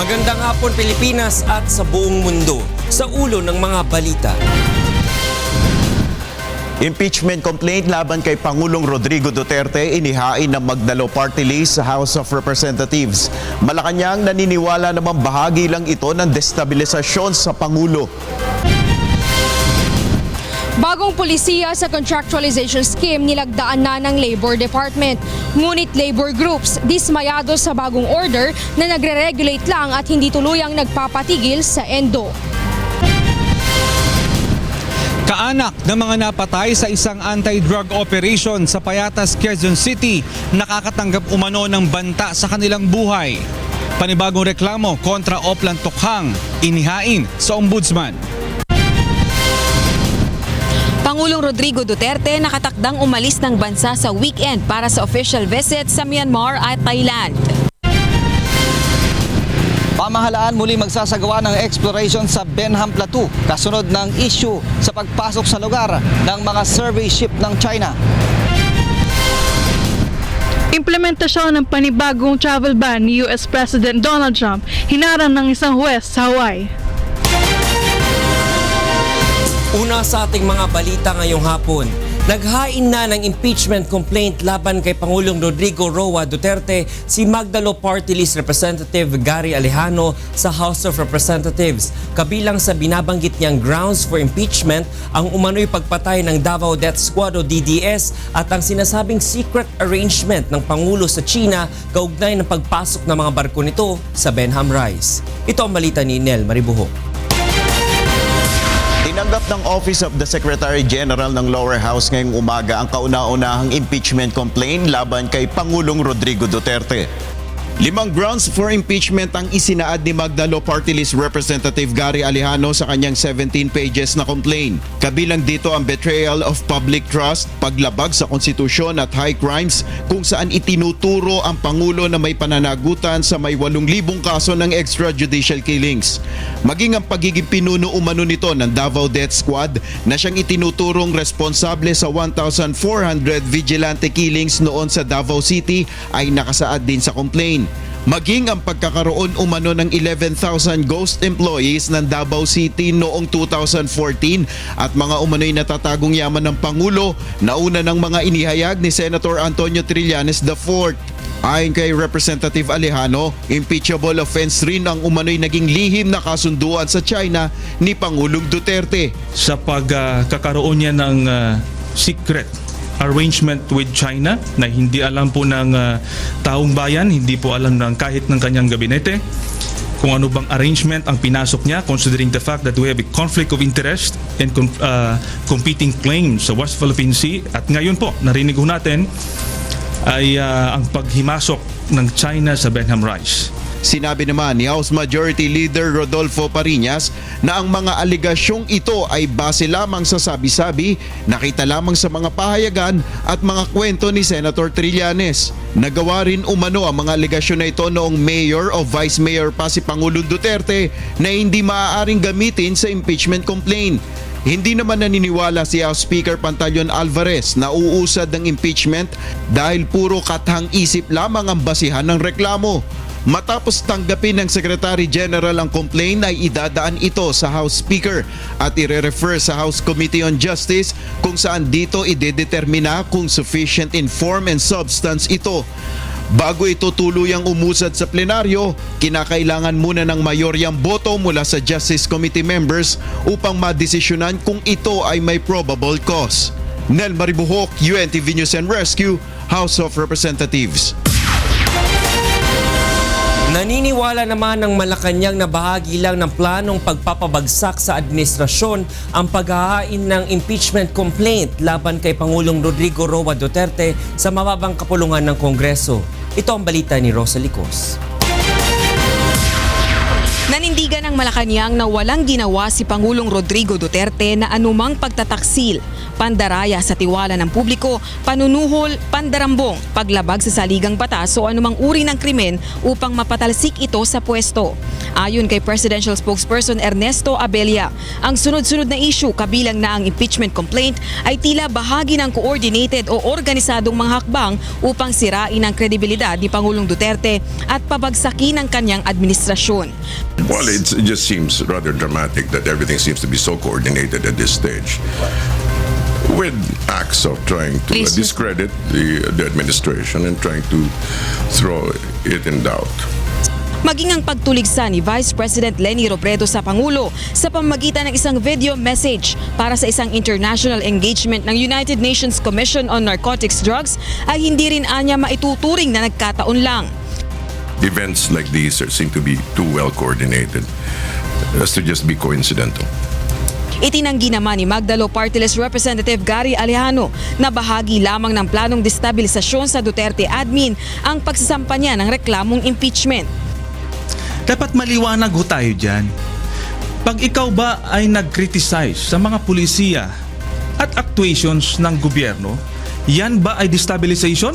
Magandang hapon Pilipinas at sa buong mundo. Sa ulo ng mga balita. Impeachment complaint laban kay Pangulong Rodrigo Duterte inihain ng Magdalo Party List sa House of Representatives. Malacanang naniniwala namang bahagi lang ito ng destabilisasyon sa Pangulo. Bagong pulisiya sa contractualization scheme nilagdaan na ng Labor Department. Ngunit labor groups dismayado sa bagong order na nagre-regulate lang at hindi tuluyang nagpapatigil sa endo. Kaanak ng mga napatay sa isang anti-drug operation sa Payatas, Quezon City nakakatanggap umano ng banta sa kanilang buhay. Panibagong reklamo kontra Oplan Tokhang inihain sa Ombudsman. Pangulong Rodrigo Duterte nakatakdang umalis ng bansa sa weekend para sa official visit sa Myanmar at Thailand. Pamahalaan muli magsasagawa ng exploration sa Benham Plateau kasunod ng issue sa pagpasok sa lugar ng mga survey ship ng China. Implementasyon ng panibagong travel ban ni US President Donald Trump hinarang ng isang huwes sa Hawaii. Una sa ating mga balita ngayong hapon, naghain na ng impeachment complaint laban kay Pangulong Rodrigo Roa Duterte si Magdalo Party List Representative Gary Alejano sa House of Representatives. Kabilang sa binabanggit niyang grounds for impeachment ang umano'y pagpatay ng Davao Death Squad o DDS at ang sinasabing secret arrangement ng Pangulo sa China kaugnay ng pagpasok ng mga barko nito sa Benham Rise. Ito ang balita ni Nel Maribuho. Tinanggap ng Office of the Secretary General ng Lower House ngayong umaga ang kauna-unahang impeachment complaint laban kay Pangulong Rodrigo Duterte. 5 grounds for impeachment ang isinaad ni Magdalo Party List Representative Gary Alejano sa kanyang 17 pages na complaint. Kabilang dito ang betrayal of public trust, paglabag sa konstitusyon at high crimes kung saan itinuturo ang Pangulo na may pananagutan sa may 8,000 kaso ng extrajudicial killings. Maging ang pagiging pinuno umano nito ng Davao Death Squad na siyang itinuturong responsable sa 1,400 vigilante killings noon sa Davao City ay nakasaad din sa complaint. Maging ang pagkakaroon umano ng 11,000 ghost employees ng Davao City noong 2014 at mga umano'y natatagong yaman ng Pangulo na una ng mga inihayag ni Senator Antonio Trillanes IV. Ayon kay Representative Alejano, impeachable offense rin ang umano'y naging lihim na kasunduan sa China ni Pangulong Duterte. Sa pagkakaroon niya ng secret arrangement with China na hindi alam po ng taong bayan, hindi po alam ng kahit ng kanyang gabinete kung ano bang arrangement ang pinasok niya, considering the fact that we have a conflict of interest and competing claims sa West Philippine Sea. At ngayon po, narinig ho natin ay ang paghimasok ng China sa Benham Rise. Sinabi naman ni House Majority Leader Rodolfo Pariñas na ang mga aligasyong ito ay base lamang sa sabi-sabi, nakita lamang sa mga pahayagan at mga kwento ni Senator Trillanes. Nagawa rin umano ang mga aligasyon na ito noong mayor o vice mayor pa si Pangulong Duterte na hindi maaaring gamitin sa impeachment complaint. Hindi naman naniniwala si House Speaker Pantaleon Alvarez na uusad ng impeachment dahil puro kathang isip lamang ang basihan ng reklamo. Matapos tanggapin ng Secretary General ang complaint ay idadaan ito sa House Speaker at ire-refer sa House Committee on Justice kung saan dito idedetermina kung sufficient in form and substance ito. Bago ito tuluyang umusad sa plenaryo, kinakailangan muna ng mayoryang boto mula sa Justice Committee members upang madesisyonan kung ito ay may probable cause. Nel Maribuhok, UNTV News and Rescue, House of Representatives. Naniniwala naman ng Malacanang na bahagi lang ng planong pagpapabagsak sa administrasyon ang paghahain ng impeachment complaint laban kay Pangulong Rodrigo Roa Duterte sa mababang kapulungan ng Kongreso. Ito ang balita ni Rosa Licos. Nanindigan ng Malacanang na walang ginawa si Pangulong Rodrigo Duterte na anumang pagtataksil, pandaraya sa tiwala ng publiko, panunuhol, pandarambong, paglabag sa saligang batas o anumang uri ng krimen upang mapatalsik ito sa pwesto. Ayon kay Presidential Spokesperson Ernesto Abella, ang sunod-sunod na issue kabilang na ang impeachment complaint ay tila bahagi ng coordinated o organisadong mga hakbang upang sirain ang kredibilidad ni Pangulong Duterte at pabagsakin ang kanyang administrasyon. Well, it just seems rather dramatic that everything seems to be so coordinated at this stage, with acts of trying to discredit the administration and trying to throw it in doubt. Maging ang pagtuligsa ni Vice President Leni Robredo sa Pangulo sa pamamagitan ng isang video message para sa isang international engagement ng United Nations Commission on Narcotics Drugs ay hindi rin anya maituturing na nagkataon lang. Events like these seem to be too well coordinated as to just be coincidental. Itinanggi naman ni Magdalo Party List Representative Gary Alejano na bahagi lamang ng planong destabilisasyon sa Duterte admin ang pagsasampa niya ng reklamong impeachment. Dapat maliwanag ho tayo dyan. Pag ikaw ba ay nag-criticize sa mga pulisiya at actuations ng gobyerno, yan ba ay destabilization?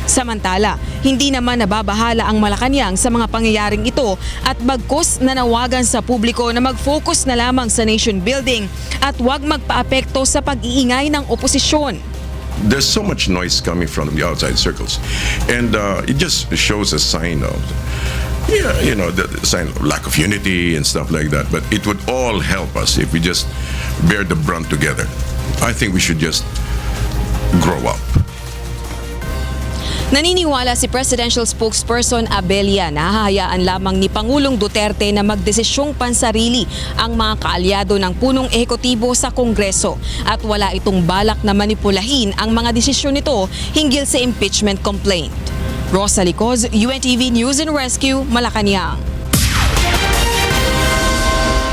Samantala, hindi naman nababahala ang Malacanang sa mga pangyayaring ito at bagkus nanawagan sa publiko na mag-focus na lamang sa nation building at huwag magpaapekto sa pag-iingay ng oposisyon. There's so much noise coming from the outside circles, and it just shows a sign of, the sign of lack of unity and stuff like that. But it would all help us if we just bear the brunt together. I think we should just grow up. Naniniwala si Presidential Spokesperson Abella na hahayaan lamang ni Pangulong Duterte na magdesisyong pansarili ang mga kaalyado ng punong ehekutibo sa Kongreso at wala itong balak na manipulahin ang mga desisyon nito hinggil sa impeachment complaint. Rosa Licoz, UNTV News and Rescue, Malacanang.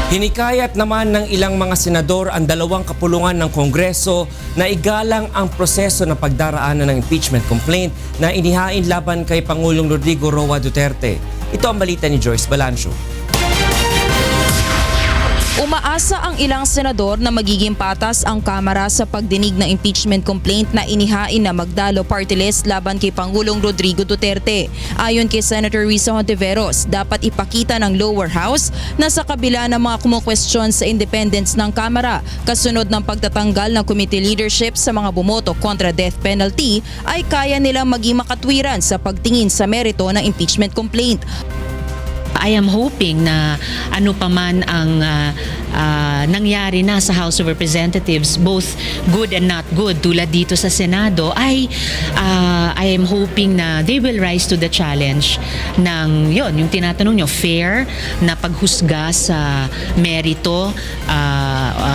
Hinikayat naman ng ilang mga senador ang dalawang kapulungan ng Kongreso na igalang ang proseso ng pagdaraanan ng impeachment complaint na inihain laban kay Pangulong Rodrigo Roa Duterte. Ito ang balita ni Joyce Balancio. Umaasa ang ilang senador na magiging patas ang Kamara sa pagdinig ng impeachment complaint na inihain na Magdalo Party List laban kay Pangulong Rodrigo Duterte. Ayon kay Senator Risa Hontiveros, dapat ipakita ng lower house na sa kabila ng mga kumukwestiyon sa independence ng Kamara, kasunod ng pagtatanggal ng committee leadership sa mga bumoto kontra death penalty, ay kaya nilang maging makatwiran sa pagtingin sa merito ng impeachment complaint. I am hoping na ano pa man ang nangyari na sa House of Representatives, both good and not good, tulad dito sa Senado, I am hoping na they will rise to the challenge ng yung tinatanong nyo, fair na paghusga sa merito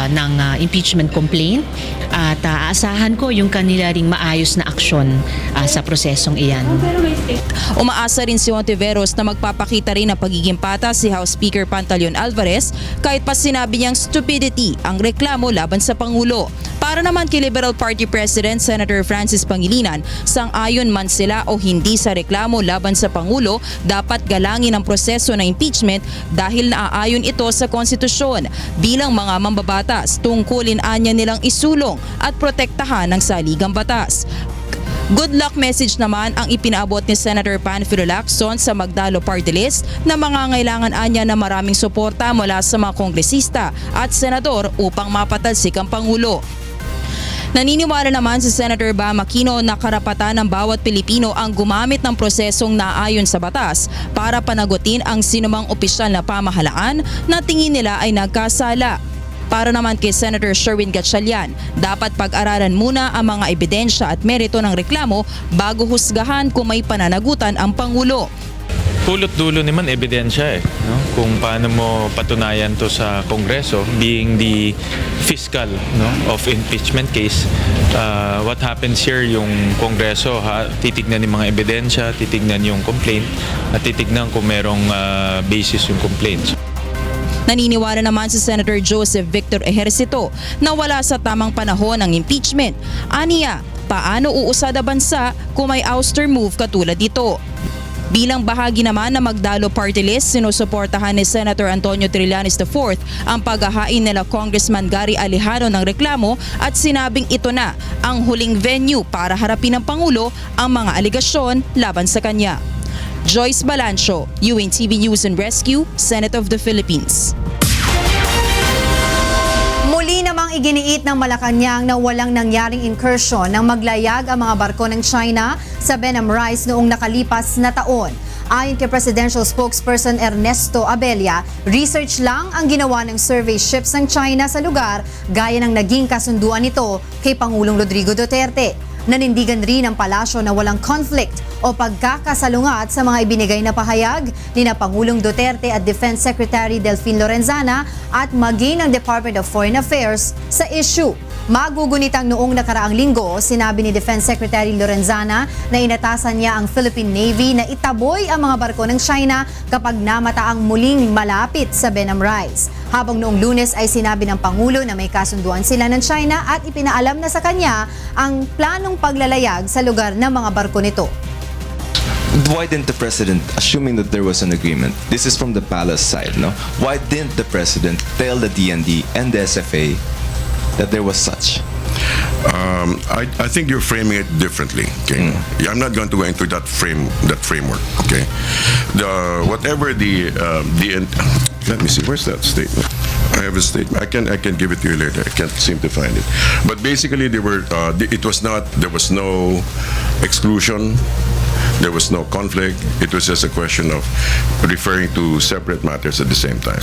ng impeachment complaint, at aasahan ko yung kanila ring maayos na aksyon sa prosesong iyan. Umaasa rin si Hontiveros na magpapakita rin ng pagiging patas si House Speaker Pantaleon Alvarez kahit pa sinabi niyang stupidity ang reklamo laban sa Pangulo. Para naman kay Liberal Party President Senator Francis Pangilinan, sang-ayon man sila o hindi sa reklamo laban sa Pangulo, dapat galangin ang proseso ng impeachment dahil naaayon ito sa konstitusyon. Bilang mga mambabatas, tungkulin anya nilang isulong at protektahan ng saligang batas. Good luck message naman ang ipinaabot ni Senator Panfilo Lacson sa Magdalo Party List na mangangailangan anya na maraming suporta mula sa mga kongresista at senador upang mapatalsik ang Pangulo. Naniniwala naman si Senator Bam Aquino na karapatan ng bawat Pilipino ang gumamit ng prosesong naayon sa batas para panagutin ang sinumang opisyal na pamahalaan na tingin nila ay nagkasala. Para naman kay Senator Sherwin Gatchalian, dapat pag-aralan muna ang mga ebidensya at merito ng reklamo bago husgahan kung may pananagutan ang Pangulo. Pulot-dulo naman ebidensya no? Kung paano mo patunayan to sa Kongreso, being the fiscal of impeachment case. What happens here, yung Kongreso titignan yung mga ebidensya, titignan yung complaint at titignan kung merong basis yung complaint. Naniniwala naman si Senator Joseph Victor Ejercito na wala sa tamang panahon ng impeachment. Aniya, paano uusad ang bansa kung may ouster move katulad dito? Bilang bahagi naman ng Magdalo Party List, sinusuportahan ni Senator Antonio Trillanes IV ang paghahain nila Congressman Gary Alejano ng reklamo at sinabing ito na ang huling venue para harapin ng Pangulo ang mga aligasyon laban sa kanya. Joyce Balancio, UNTV News and Rescue, Senate of the Philippines. Muli namang iginiit ng Malacanang na walang nangyaring incursion ng maglayag ang mga barko ng China sa Benham Rice noong nakalipas na taon. Ayon kay Presidential Spokesperson Ernesto Abella, research lang ang ginawa ng survey ships ng China sa lugar gaya ng naging kasunduan nito kay Pangulong Rodrigo Duterte. Nanindigan rin ang palasyo na walang conflict o pagkakasalungat sa mga ibinigay na pahayag ni na Pangulong Duterte at Defense Secretary Delfin Lorenzana at maging ng Department of Foreign Affairs sa issue. Magugunitang noong nakaraang linggo, sinabi ni Defense Secretary Lorenzana na inatasan niya ang Philippine Navy na itaboy ang mga barko ng China kapag namataang muling malapit sa Benham Rice. Habang noong Lunes ay sinabi ng Pangulo na may kasunduan sila ng China at ipinaalam na sa kanya ang planong paglalayag sa lugar ng mga barko nito. Why didn't the president, assuming that there was an agreement, this is from the palace side, no? Why didn't the president tell the DND and the SFA that there was such? I think you're framing it differently. Okay, I'm not going to go into that framework. Okay, whatever let me see. Where's that statement? I have a statement. I can give it to you later. I can't seem to find it. But basically, there was no exclusion. There was no conflict. It was just a question of referring to separate matters at the same time.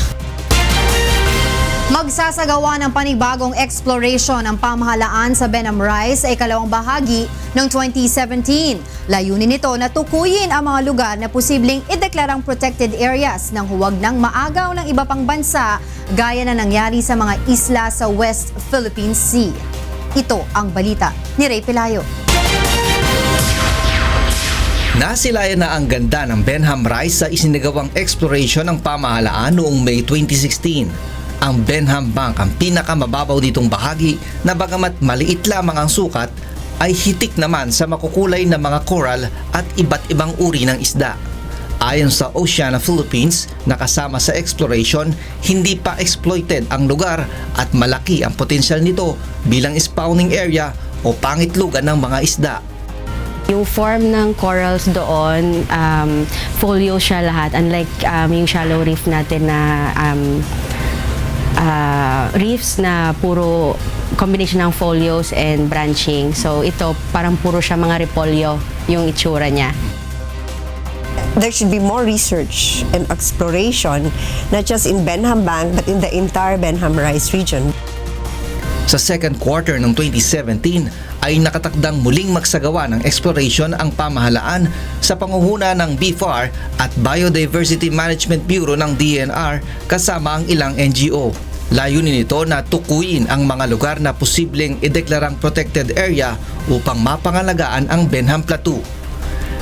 Magsasagawa ng panibagong exploration ang pamahalaan sa Benham Rice sa ikalawang bahagi ng 2017. Layunin nito na tukuyin ang mga lugar na posibleng ideklarang protected areas nang huwag nang maagaw ng iba pang bansa gaya na nangyari sa mga isla sa West Philippine Sea. Ito ang balita ni Ray Pelayo. Nasilayan na ang ganda ng Benham Rice sa isinagawang exploration ng pamahalaan noong May 2016. Ang Benham Bank ang pinakamababaw ditong bahagi na bagamat maliit lamang ang sukat ay hitik naman sa makukulay na mga coral at iba't ibang uri ng isda. Ayon sa Oceana Philippines na kasama sa exploration, hindi pa exploited ang lugar at malaki ang potensyal nito bilang spawning area o pangitlugan ng mga isda. Yung form ng corals doon, folio siya lahat. Unlike yung shallow reef natin na reefs na puro combination ng folios and branching. So ito, parang puro siya mga repolyo yung itsura niya. There should be more research and exploration, not just in Benham Bank, but in the entire Benham Rice region. Sa second quarter ng 2017 ay nakatakdang muling magsagawa ng exploration ang pamahalaan sa pangunguna ng BFAR at Biodiversity Management Bureau ng DNR kasama ang ilang NGO. Layunin nito na tukuyin ang mga lugar na posibleng ideklarang protected area upang mapangalagaan ang Benham Plateau.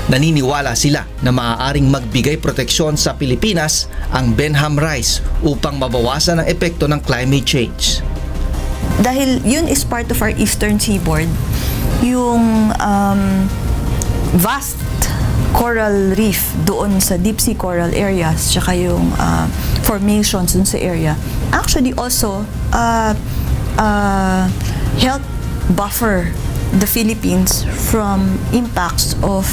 Naniniwala sila na maaaring magbigay proteksyon sa Pilipinas ang Benham Rice upang mabawasan ang epekto ng climate change. Dahil yun is part of our eastern seaboard, yung vast coral reef doon sa deep sea coral areas, tsaka yung formations dun sa area, actually also help buffer the Philippines from impacts of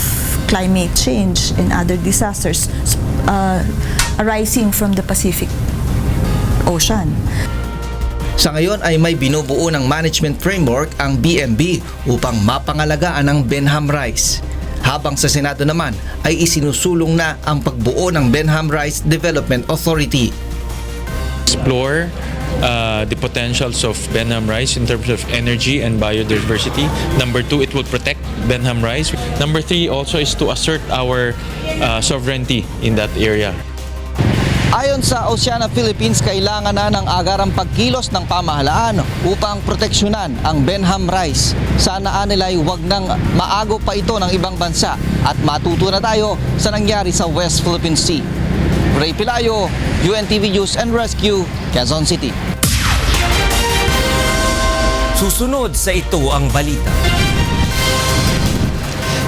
climate change and other disasters arising from the Pacific Ocean. Sa ngayon ay may binubuo ng management framework ang BMB upang mapangalagaan ang Benham Rice. Habang sa Senado naman ay isinusulong na ang pagbuo ng Benham Rice Development Authority. Explore the potentials of Benham Rice in terms of energy and biodiversity. Number 2, it will protect Benham Rice. Number 3 also is to assert our sovereignty in that area. Ayon sa Oceana Philippines, kailangan na ng agarang pagkilos ng pamahalaan upang proteksyonan ang Benham Rice. Sana nila'y wag nang maago pa ito ng ibang bansa at matuto na tayo sa nangyari sa West Philippine Sea. Ray Pelayo, UNTV News and Rescue, Quezon City. Susunod sa ito ang balita.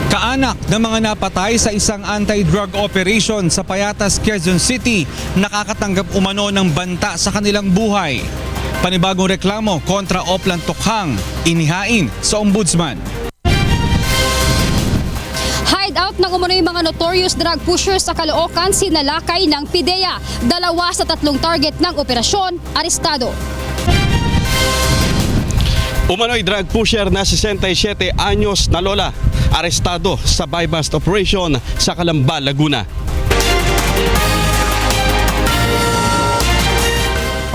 Kaanak ng mga napatay sa isang anti-drug operation sa Payatas, Quezon City nakakatanggap umano ng banta sa kanilang buhay. Panibagong reklamo kontra Oplan Tokhang, inihain sa Ombudsman. High Carried out ng umano'y mga notorious drug pushers sa Caloocan, sinalakay ng PIDEA. 2 sa 3 target ng operasyon, arestado. Umano'y drug pusher na 67 anyos na lola, arestado sa buy-bust operation sa Calamba, Laguna.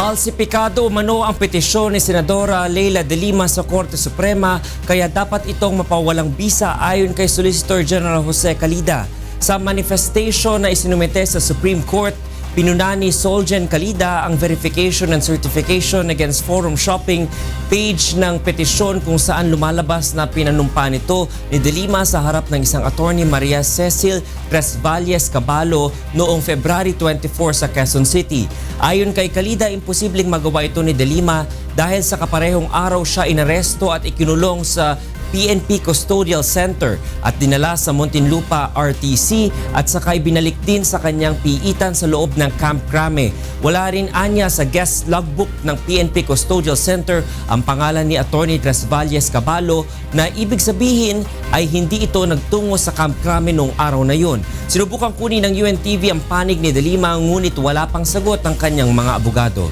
Falsipikado umano ang petisyon ni Senadora Leila de Lima sa Korte Suprema kaya dapat itong mapawalang bisa ayon kay Solicitor General Jose Calida. Sa manifestation na isinumite sa Supreme Court, pinuna ni Solgen Calida ang verification and certification against forum shopping page ng petisyon kung saan lumalabas na pinanumpa nito ni De Lima sa harap ng isang attorney Maria Cecil Tresvalles Caballo noong February 24 sa Quezon City. Ayon kay Calida, imposibleng magawa ito ni De Lima dahil sa kaparehong araw siya inaresto at ikinulong sa PNP Custodial Center at dinala sa Muntinlupa RTC at sakay binalik din sa kanyang piitan sa loob ng Camp Crame. Wala rin anya sa guest logbook ng PNP Custodial Center ang pangalan ni Attorney Tresvalles Caballo na ibig sabihin ay hindi ito nagtungo sa Camp Crame noong araw na yun. Sinubukang kunin ng UNTV ang panig ni De Lima ngunit wala pang sagot ang kanyang mga abogado.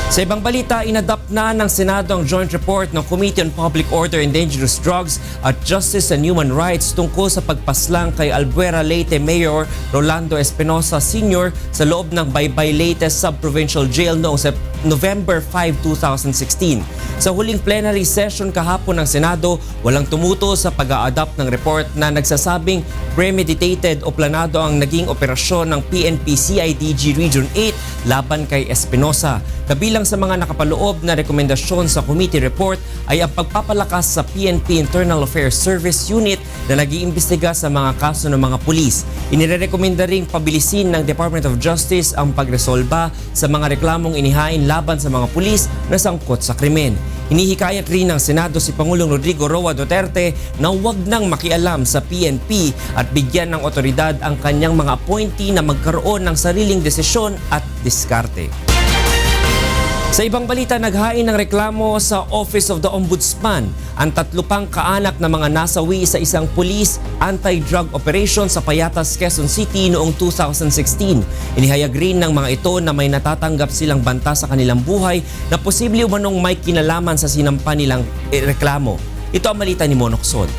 Sa ibang balita, inadapt na ng Senado ang joint report ng Committee on Public Order and Dangerous Drugs at Justice and Human Rights tungkol sa pagpaslang kay Albuera Leyte Mayor Rolando Espinosa Sr. sa loob ng Baybay Leyte Sub-Provincial Jail noong November 5, 2016. Sa huling plenary session kahapon ng Senado, walang tumuto sa pag-a-adapt ng report na nagsasabing premeditated o planado ang naging operasyon ng PNP-CIDG Region 8 laban kay Espinosa. Kabilang sa mga nakapaloob na rekomendasyon sa committee report ay ang pagpapalakas sa PNP Internal Affairs Service Unit na nag-iimbestiga sa mga kaso ng mga pulis. Inirekomenda ring pabilisin ng Department of Justice ang pagresolba sa mga reklamong inihain laban sa mga pulis na sangkot sa krimen. Hinihikayat rin ng Senado si Pangulong Rodrigo Roa Duterte na huwag nang makialam sa PNP at bigyan ng otoridad ang kanyang mga appointee na magkaroon ng sariling desisyon at diskarte. Sa ibang balita, naghain ng reklamo sa Office of the Ombudsman ang 3 pang kaanak na mga nasawi sa isang police anti-drug operation sa Payatas, Quezon City noong 2016. Inihayag rin ng mga ito na may natatanggap silang banta sa kanilang buhay na posible umanong may kinalaman sa sinampa nilang reklamo. Ito ang balita ni Monok Sod.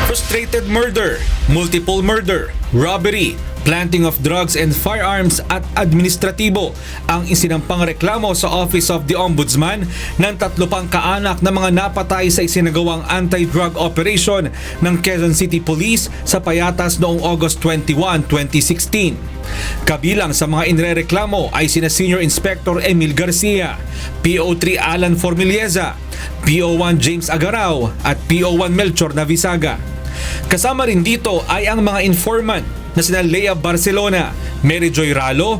Frustrated murder, multiple murder, robbery, planting of drugs and firearms at administratibo ang isinampang reklamo sa Office of the Ombudsman ng 3 pang kaanak na mga napatay sa isinagawang anti-drug operation ng Quezon City Police sa Payatas noong August 21, 2016. Kabilang sa mga inrereklamo ay sina Senior Inspector Emil Garcia, PO3 Alan Formilieza, PO1 James Agaraw at PO1 Melchor Navisaga. Kasama rin dito ay ang mga informant na sina Lea Barcelona, Mary Joy Ralo,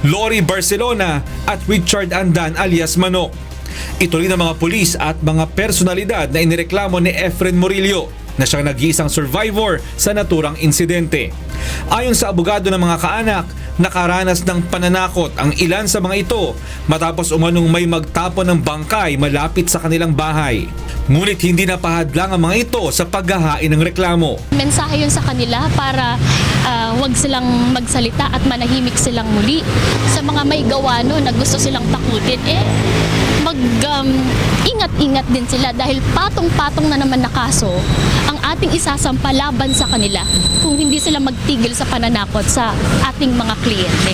Lori Barcelona at Richard Andan alias Manok. Ito rin ang mga pulis at mga personalidad na inireklamo ni Efren Murillo na siyang nag-iisang survivor sa naturang insidente. Ayon sa abogado ng mga kaanak, nakaranas ng pananakot ang ilan sa mga ito matapos umanong may magtapon ng bangkay malapit sa kanilang bahay. Ngunit hindi napahadlang ang mga ito sa paghahain ng reklamo. Mensahe yun sa kanila para wag silang magsalita at manahimik silang muli. Sa mga may gawa no, na gusto silang takutin, ingat-ingat din sila dahil patong-patong na naman na kaso ang ating isasampa laban sa kanila kung hindi sila magtigil sa pananakot sa ating mga kliyente.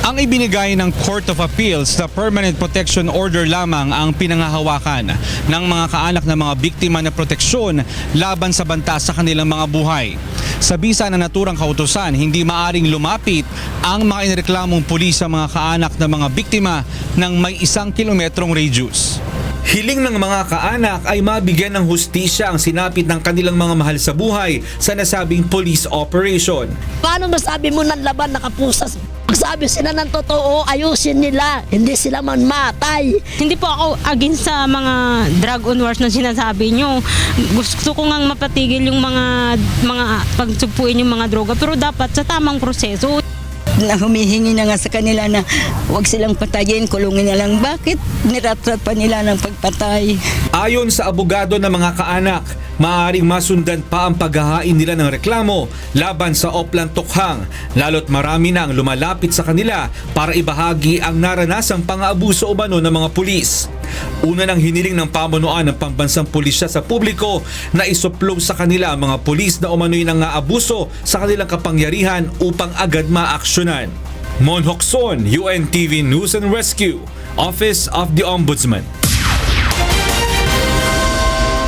Ang ibinigay ng Court of Appeals na permanent protection order lamang ang pinangahawakan ng mga kaanak ng mga biktima na proteksyon laban sa banta sa kanilang mga buhay. Sa bisa na naturang kautusan, hindi maaring lumapit ang mga inireklamong pulis sa mga kaanak ng mga biktima ng may 1 kilometrong radius. Hiling ng mga kaanak ay mabigyan ng hustisya ang sinapit ng kanilang mga mahal sa buhay sa nasabing police operation. Paano masabi mo ng laban nakapusas? Sabi sila ng totoo, ayusin nila, hindi sila manmatay. Hindi po ako against sa mga drug on wars na sinasabi nyo. Gusto ko ngang mapatigil yung mga pagsugpuin yung mga droga, pero dapat sa tamang proseso. na humihingi na nga sa kanila na huwag silang patayin, kulungin na lang. Bakit niratrat pa nila ng pagpatay? Ayon sa abogado ng mga kaanak, maaaring masundan pa ang paghahain nila ng reklamo laban sa Oplan Tokhang, lalo't marami na ang lumalapit sa kanila para ibahagi ang naranasang pang-aabuso umano ng mga pulis. Una nang hiniling ng pamunuan ng pambansang pulisya sa publiko na isuplong sa kanila ang mga pulis na umano'y nang-aabuso sa kanilang kapangyarihan upang agad maaksyonan. Mon Hokson, UNTV News and Rescue, Office of the Ombudsman.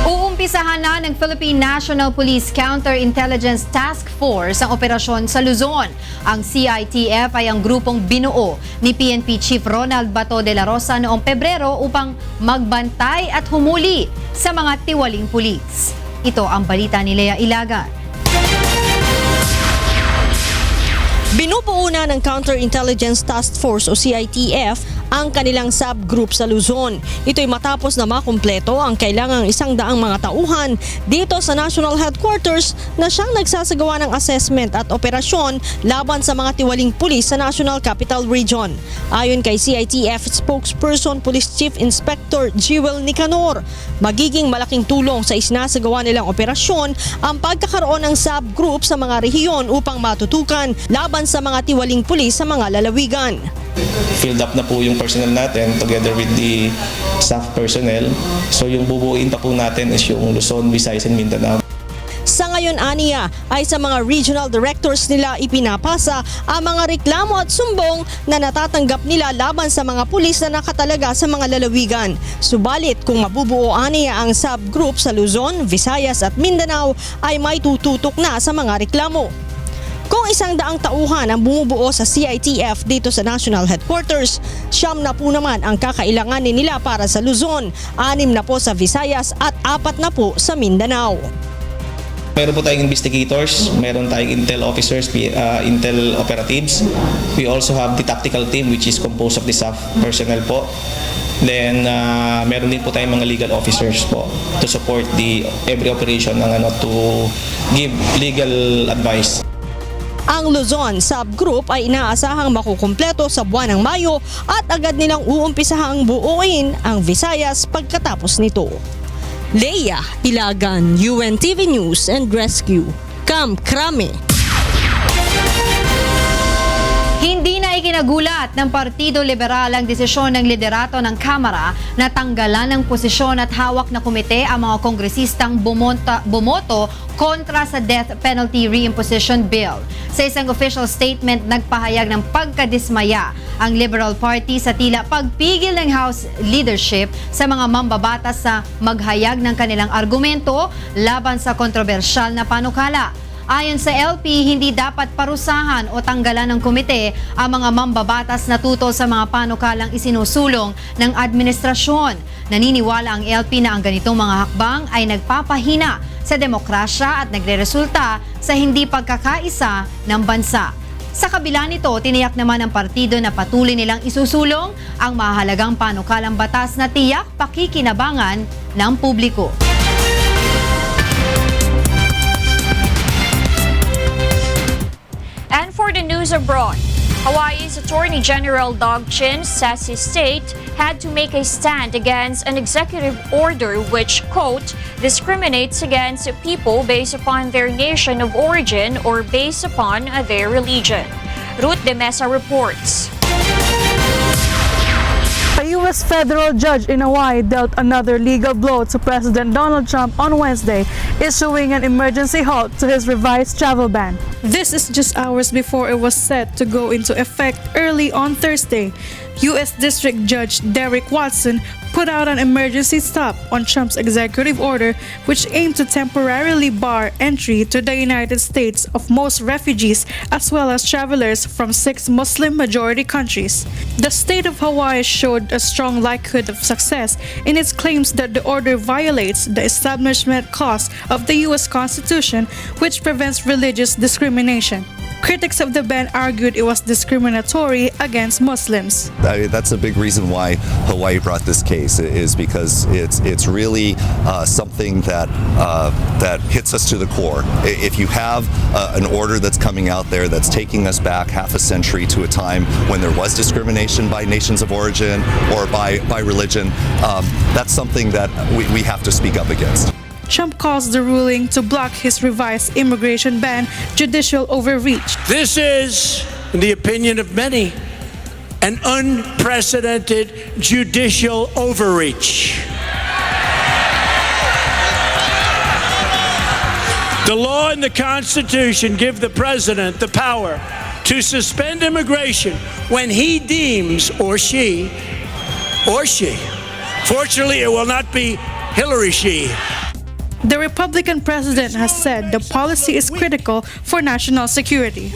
Uumpisahan na ng Philippine National Police Counterintelligence Task Force ang operasyon sa Luzon. Ang CITF ay ang grupong binuo ni PNP Chief Ronald Bato de la Rosa noong Pebrero upang magbantay at humuli sa mga tiwaling pulis. Ito ang balita ni Lea Ilagan. Binubuo na ng Counterintelligence Task Force o CITF ang kanilang subgroup sa Luzon. Ito'y matapos na makumpleto ang kailangang 100 mga tauhan dito sa National Headquarters na siyang nagsasagawa ng assessment at operasyon laban sa mga tiwaling pulis sa National Capital Region. Ayon kay CITF spokesperson Police Chief Inspector Jewel Nicanor, magiging malaking tulong sa isinasagawa nilang operasyon ang pagkakaroon ng subgroup sa mga rehiyon upang matutukan laban sa mga tiwaling pulis sa mga lalawigan. Filled up na po yung personnel natin together with the staff personnel. So yung bubuuin pa po natin is yung Luzon, Visayas, and Mindanao. Sa ngayon, aniya, ay sa mga regional directors nila ipinapasa ang mga reklamo at sumbong na natatanggap nila laban sa mga pulis na nakatalaga sa mga lalawigan. Subalit kung mabubuo aniya ang subgroup sa Luzon, Visayas at Mindanao ay may tututok na sa mga reklamo. Kung 100 tauhan ang bumubuo sa CITF dito sa National Headquarters, 9 na po naman ang kakailanganin nila para sa Luzon, 6 na po sa Visayas at 4 na po sa Mindanao. Meron po tayong investigators, meron tayong intel officers, intel operatives. We also have the tactical team which is composed of the staff personnel po. Then meron din po tayong mga legal officers po to support every operation to give legal advice. Ang Luzon subgroup ay inaasahang makukumpleto sa buwan ng Mayo at agad nilang uumpisahang buuin ang Visayas pagkatapos nito. Lea Ilagan, UNTV News and Rescue, Camp Crame. Hindi na ikinagulat ng Partido Liberal ang desisyon ng liderato ng Kamara na tanggalan ng posisyon at hawak na komite ang mga kongresistang bumoto kontra sa death penalty reimposition bill. Sa isang official statement, nagpahayag ng pagkadismaya ang Liberal Party sa tila pagpigil ng House leadership sa mga mambabatas sa maghayag ng kanilang argumento laban sa kontrobersyal na panukala. Ayon sa LP, hindi dapat parusahan o tanggalan ng komite ang mga mambabatas na tutol sa mga panukalang isinusulong ng administrasyon. Naniniwala ang LP na ang ganitong mga hakbang ay nagpapahina sa demokrasya at nagreresulta sa hindi pagkakaisa ng bansa. Sa kabila nito, tiniyak naman ng partido na patuloy nilang isusulong ang mahalagang panukalang batas na tiyak pakikinabangan ng publiko. And for the news abroad, Hawaii's Attorney General Doug Chin says his state had to make a stand against an executive order which, quote, discriminates against people based upon their nation of origin or based upon their religion. Ruth De Mesa reports. A U.S. federal judge in Hawaii dealt another legal blow to President Donald Trump on Wednesday, issuing an emergency halt to his revised travel ban. This is just hours before it was set to go into effect early on Thursday. U.S. District Judge Derek Watson put out an emergency stop on Trump's executive order, which aimed to temporarily bar entry to the United States of most refugees as well as travelers from 6 Muslim-majority countries. The state of Hawaii showed a strong likelihood of success in its claims that the order violates the establishment clause of the U.S. Constitution, which prevents religious discrimination. Critics of the ban argued it was discriminatory against Muslims. That's a big reason why Hawaii brought this case, is because it's really something that hits us to the core. If you have an order that's coming out there that's taking us back half a century to a time when there was discrimination by nations of origin or by religion, that's something that we have to speak up against. Trump calls the ruling to block his revised immigration ban judicial overreach. This is, in the opinion of many, an unprecedented judicial overreach. The law and the Constitution give the president the power to suspend immigration when he deems, or she, fortunately it will not be Hillary she. The Republican president has said the policy is critical for national security.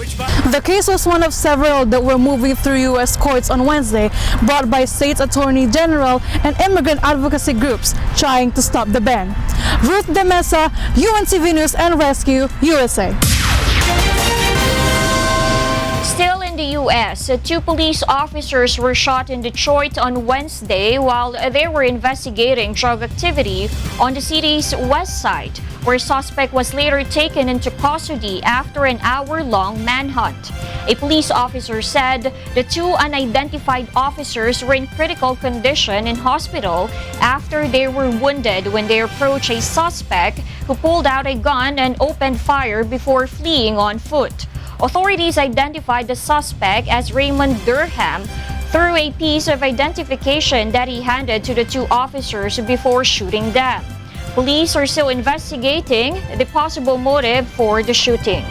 The case was one of several that were moving through U.S. courts on Wednesday, brought by state's attorney general and immigrant advocacy groups trying to stop the ban. Ruth De Mesa, UNTV News and Rescue, USA. Still in the U.S., 2 police officers were shot in Detroit on Wednesday while they were investigating drug activity on the city's west side, where a suspect was later taken into custody after an hour-long manhunt. A police officer said the 2 unidentified officers were in critical condition in hospital after they were wounded when they approached a suspect who pulled out a gun and opened fire before fleeing on foot. Authorities identified the suspect as Raymond Durham through a piece of identification that he handed to the 2 officers before shooting them. Police are still investigating the possible motive for the shooting.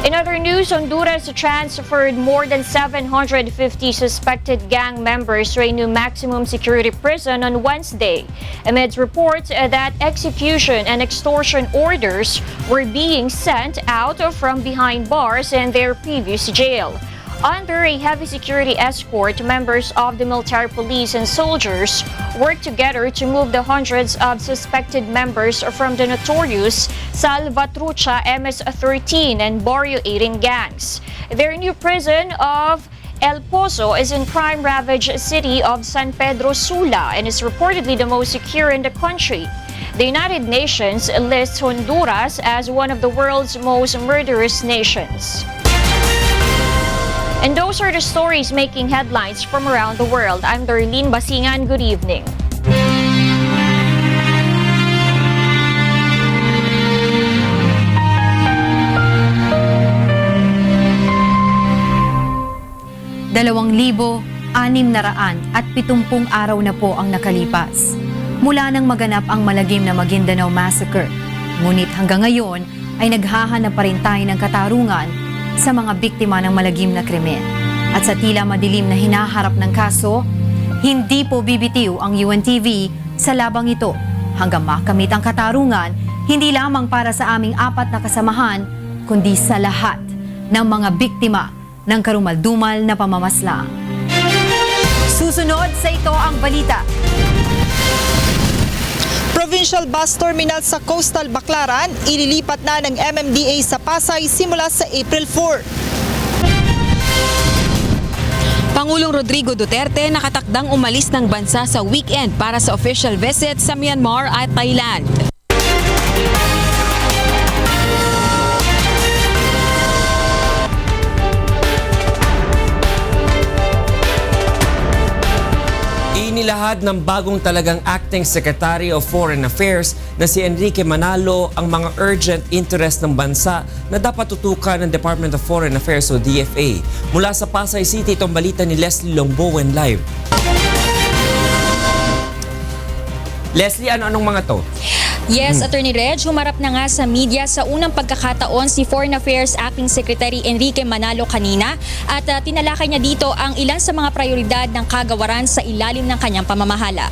In other news, Honduras transferred more than 750 suspected gang members to a new maximum security prison on Wednesday, amidst reports that execution and extortion orders were being sent out from behind bars in their previous jail. Under a heavy security escort, members of the military police and soldiers worked together to move the hundreds of suspected members from the notorious Salvatrucha MS-13 and Barrio 18 gangs. Their new prison of El Pozo is in crime-ravaged city of San Pedro Sula and is reportedly the most secure in the country. The United Nations lists Honduras as one of the world's most murderous nations. And those are the stories making headlines from around the world. I'm Darlene Basingan. Good evening. Dalawang 2,670 araw na po ang nakalipas mula nang maganap ang malagim na Maguindanao Massacre. Ngunit hanggang ngayon ay naghahanap pa rin tayo ng katarungan sa mga biktima ng malagim na krimen. At sa tila madilim na hinaharap ng kaso, hindi po bibitiw ang UNTV sa labang ito hanggang makamit ang katarungan, hindi lamang para sa aming 4 na kasamahan, kundi sa lahat ng mga biktima ng karumaldumal na pamamaslang. Susunod sa ito ang balita. Provincial Bus Terminal sa Coastal Baclaran, ililipat na ng MMDA sa Pasay simula sa April 4. Pangulong Rodrigo Duterte nakatakdang umalis ng bansa sa weekend para sa official visit sa Myanmar at Thailand. Inilahad ng bagong talagang Acting Secretary of Foreign Affairs na si Enrique Manalo ang mga urgent interest ng bansa na dapat tutukan ng Department of Foreign Affairs o DFA. Mula sa Pasay City, itong balita ni Leslie Longbowen live. Leslie, anong mga to? Yes, Attorney Reg, humarap na nga sa media sa unang pagkakataon si Foreign Affairs Acting Secretary Enrique Manalo kanina at tinalakay niya dito ang ilan sa mga prioridad ng kagawaran sa ilalim ng kanyang pamamahala.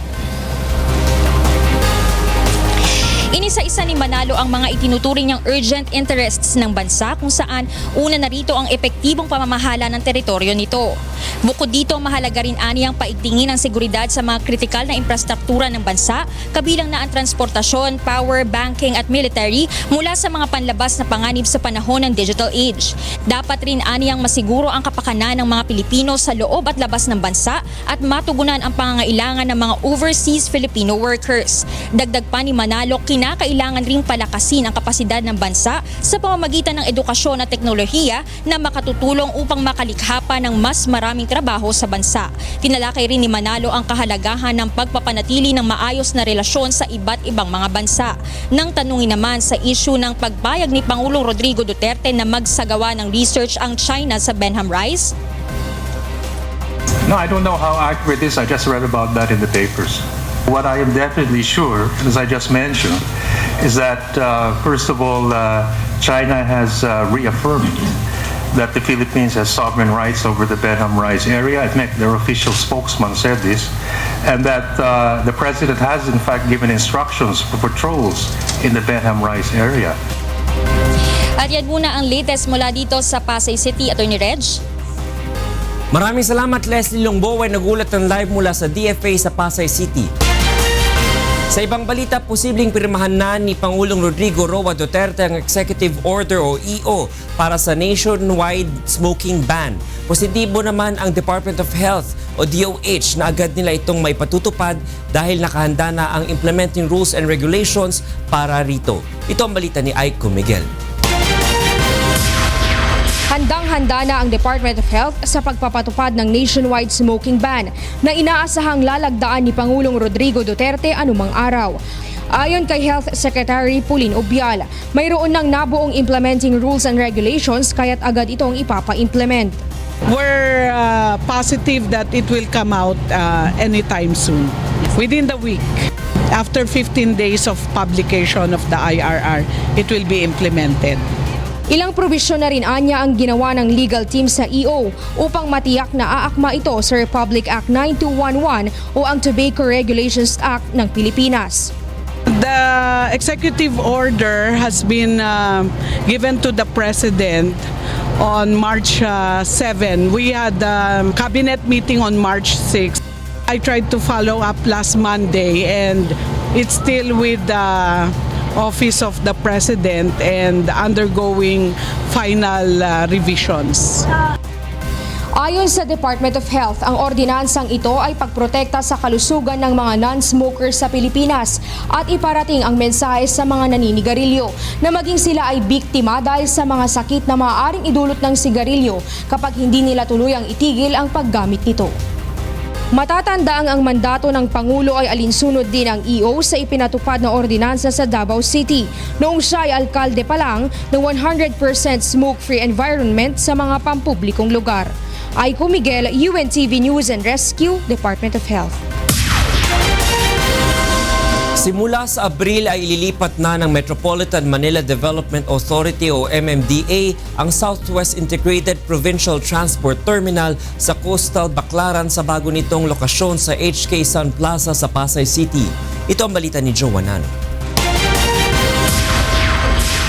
Inisa-isa ni Manalo ang mga itinuturing niyang urgent interests ng bansa kung saan una na rito ang epektibong pamamahala ng teritoryo nito. Bukod dito, mahalaga rin aniyang paigtingin ang seguridad sa mga kritikal na infrastruktura ng bansa, kabilang na ang transportasyon, power, banking at military mula sa mga panlabas na panganib sa panahon ng digital age. Dapat rin aniyang masiguro ang kapakanan ng mga Pilipino sa loob at labas ng bansa at matugunan ang pangangailangan ng mga overseas Filipino workers. Dagdag pa ni Manalo, kinakailangan ring palakasin ang kapasidad ng bansa sa pamamagitan ng edukasyon at teknolohiya na makatutulong upang makalikha pa ng mas maraming trabaho sa bansa. Tinalakay rin ni Manalo ang kahalagahan ng pagpapanatili ng maayos na relasyon sa iba't ibang mga bansa. Nang tanungin naman sa issue ng pagpayag ni Pangulong Rodrigo Duterte na magsagawa ng research ang China sa Benham Rice, No, I don't know how accurate it is. I just read about that in the papers. What I am definitely sure, as I just mentioned, is that, first of all, China has reaffirmed that the Philippines has sovereign rights over the Benham Rice area. I think their official spokesman said this, and that the president has, in fact, given instructions for patrols in the Benham Rice area. At yan muna ang latest mula dito sa Pasay City, Attorney Reg. Maraming salamat, Leslie Longbo ay nagulat ng live mula sa DFA sa Pasay City. Sa ibang balita, posibleng pirmahan na ni Pangulong Rodrigo Roa Duterte ang Executive Order o EO para sa nationwide smoking ban. Positibo naman ang Department of Health o DOH na agad nila itong maipatutupad dahil nakahanda na ang implementing rules and regulations para rito. Ito ang balita ni Aiko Miguel. Handang-handa na ang Department of Health sa pagpapatupad ng nationwide smoking ban na inaasahang lalagdaan ni Pangulong Rodrigo Duterte anumang araw. Ayon kay Health Secretary Pauline Obial, mayroon ng nabuong implementing rules and regulations kaya't agad itong ipapa-implement. We're positive that it will come out anytime soon, within the week. After 15 days of publication of the IRR, it will be implemented. Ilang probisyon na rin anya ang ginawa ng legal team sa EO upang matiyak na aakma ito sa Republic Act 9211 o ang Tobacco Regulations Act ng Pilipinas. The executive order has been given to the President on March 7. We had a cabinet meeting on March 6. I tried to follow up last Monday and it's still with the Office of the President and undergoing final revisions. Ayon sa Department of Health, ang ordinansang ito ay pagprotekta sa kalusugan ng mga non-smokers sa Pilipinas at iparating ang mensahe sa mga naninigarilyo na maging sila ay biktima dahil sa mga sakit na maaaring idulot ng sigarilyo kapag hindi nila tuluyang itigil ang paggamit nito. Matatandaan ang mandato ng Pangulo ay alinsunod din ng EO sa ipinatupad na ordinansa sa Davao City noong siya ay alkalde pa lang ng 100% smoke-free environment sa mga pampublikong lugar. Aiko Miguel, UNTV News and Rescue, Department of Health. Simula sa Abril ay ililipat na ng Metropolitan Manila Development Authority o MMDA ang Southwest Integrated Provincial Transport Terminal sa Coastal Baclaran sa bago nitong lokasyon sa HK Sun Plaza sa Pasay City. Ito ang balita ni Joanano.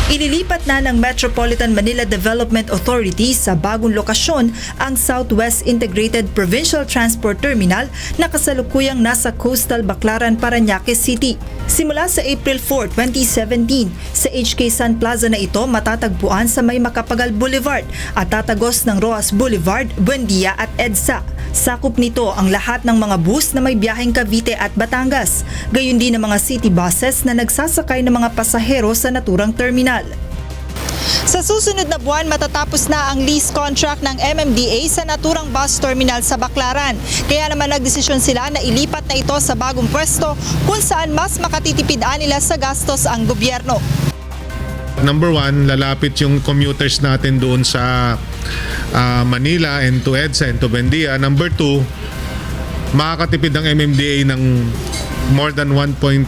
Ililipat na ng Metropolitan Manila Development Authority sa bagong lokasyon ang Southwest Integrated Provincial Transport Terminal na kasalukuyang nasa Coastal Baclaran, Parañaque City. Simula sa April 4, 2017, sa HK Sun Plaza na ito matatagpuan sa May Macapagal Boulevard at tatagos ng Roas Boulevard, Buendia at EDSA. Sakop nito ang lahat ng mga bus na may biyaheng Cavite at Batangas, gayon din ang mga city buses na nagsasakay ng mga pasahero sa naturang terminal. Sa susunod na buwan, matatapos na ang lease contract ng MMDA sa naturang bus terminal sa Baclaran. Kaya naman nagdesisyon sila na ilipat na ito sa bagong pwesto kung saan mas makatitipid nila sa gastos ang gobyerno. Number one, lalapit yung commuters natin doon sa Manila and to EDSA and to Buendia. Number two, makakatipid ng MMDA ng more than 1.5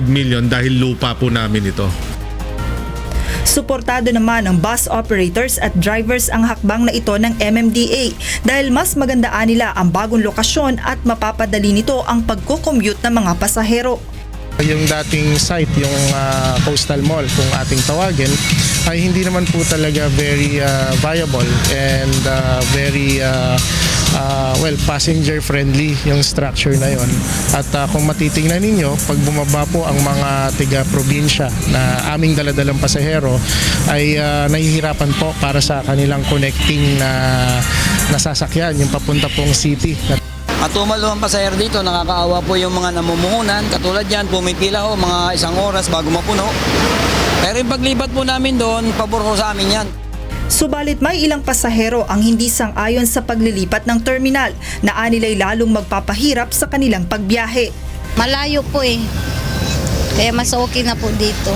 million dahil lupa po namin ito. Suportado naman ng bus operators at drivers ang hakbang na ito ng MMDA dahil mas magandaan nila ang bagong lokasyon at mapapadali nito ang pagko-commute ng mga pasahero. Yung dating site, yung Coastal Mall, kung ating tawagin, ay hindi naman po talaga very viable and very passenger friendly yung structure na yon. At kung matitingnan ninyo, pag bumaba po ang mga tiga-probinsya na aming daladalang pasahero, ay nahihirapan po para sa kanilang connecting na sasakyan, yung papunta pong city. Matumal ang pasahero dito, nakakaawa po yung mga namumuhunan. Katulad yan, pumipila ho mga 1 oras bago mapuno. Pero yung paglipat po namin doon, pabor ko sa amin yan. Subalit may ilang pasahero ang hindi sang-ayon sa paglilipat ng terminal na anilay lalong magpapahirap sa kanilang pagbiyahe. Malayo po eh. Kaya mas okay na po dito.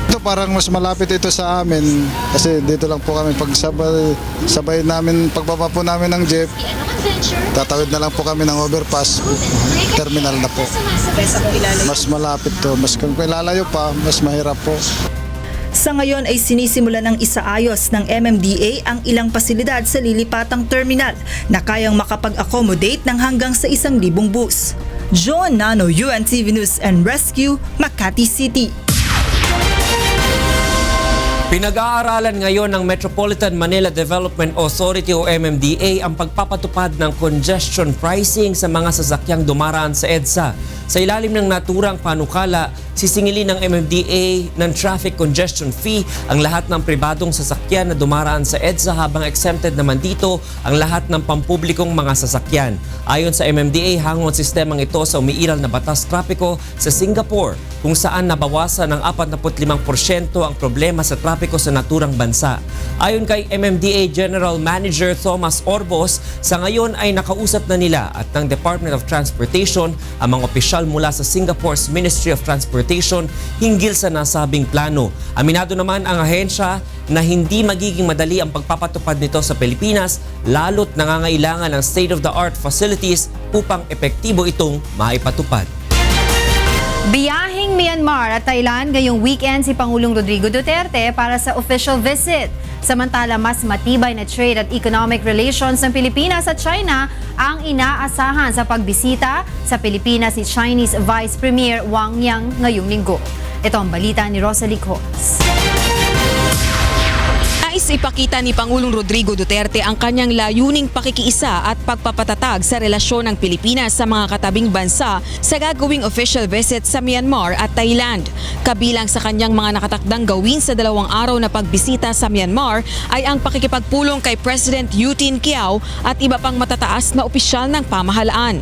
Ito parang mas malapit ito sa amin kasi dito lang po kami pag sabay namin pagbaba po namin ng jeep. Tatawid na lang po kami ng overpass. Terminal na po. Mas malapit to. Mas kung ilalayo pa, mas mahirap po. Sa ngayon ay sinisimula ng isaayos ng MMDA ang ilang pasilidad sa lilipatang terminal na kayang makapag-accommodate ng hanggang sa 1,000 bus. John Nano, UNTV News and Rescue, Makati City. Pinag-aaralan ngayon ng Metropolitan Manila Development Authority o MMDA ang pagpapatupad ng congestion pricing sa mga sasakyang dumaraan sa EDSA. Sa ilalim ng naturang panukala, sisingilin ng MMDA ng traffic congestion fee ang lahat ng pribadong sasakyan na dumaraan sa EDSA habang exempted naman dito ang lahat ng pampublikong mga sasakyan. Ayon sa MMDA, hangon sistemang ito sa umiiral na batas trapiko sa Singapore kung saan nabawasan ng 45% ang problema sa trapiko sa naturang bansa. Ayon kay MMDA General Manager Thomas Orbos, sa ngayon ay nakausap na nila at ng Department of Transportation ang mga opisyal mula sa Singapore's Ministry of Transportation hinggil sa nasabing plano. Aminado naman ang ahensya na hindi magiging madali ang pagpapatupad nito sa Pilipinas lalo't nangangailangan ng state-of-the-art facilities upang epektibo itong maipatupad. Biyahing Myanmar at Thailand ngayong weekend si Pangulong Rodrigo Duterte para sa official visit. Samantala, mas matibay na trade at economic relations ng Pilipinas at China ang inaasahan sa pagbisita sa Pilipinas ni Chinese Vice Premier Wang Yang ngayong linggo. Ito ang balita ni Rosalie Coz. Nais ipakita ni Pangulong Rodrigo Duterte ang kanyang layuning pakikiisa at pagpapatatag sa relasyon ng Pilipinas sa mga katabing bansa sa gagawing official visit sa Myanmar at Thailand. Kabilang sa kanyang mga nakatakdang gawin sa 2 araw na pagbisita sa Myanmar ay ang pakikipagpulong kay President U Tin Kyaw at iba pang matataas na opisyal ng pamahalaan.